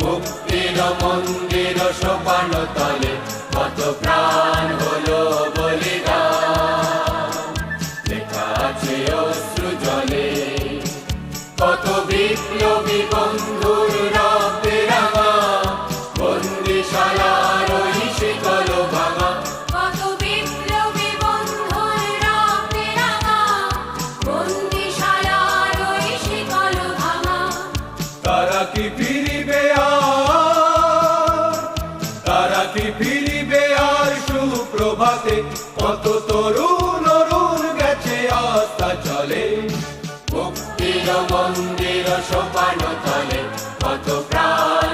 মুক্তির মন্দির সোপান তলে কত প্রাণ হলো বলিদান, লেখা আছে অশ্রু জলে কত বিপ্লবী বন্ধুর রক্তে রাঙা, বন্দিশালার ওই শিকল ভাঙা। কত বিপ্লবী বন্ধুর রক্তে রাঙা, বন্দিশালার ওই শিকল ভাঙা। তারা কি ফিরিবে আর, তারা কি ফিরিবে আর সুপ্রভাতে, কত তরুণ অরুণ গেছে আস্থা চলে। মুক্তির মন্দির সোপান তলে কত প্রাণ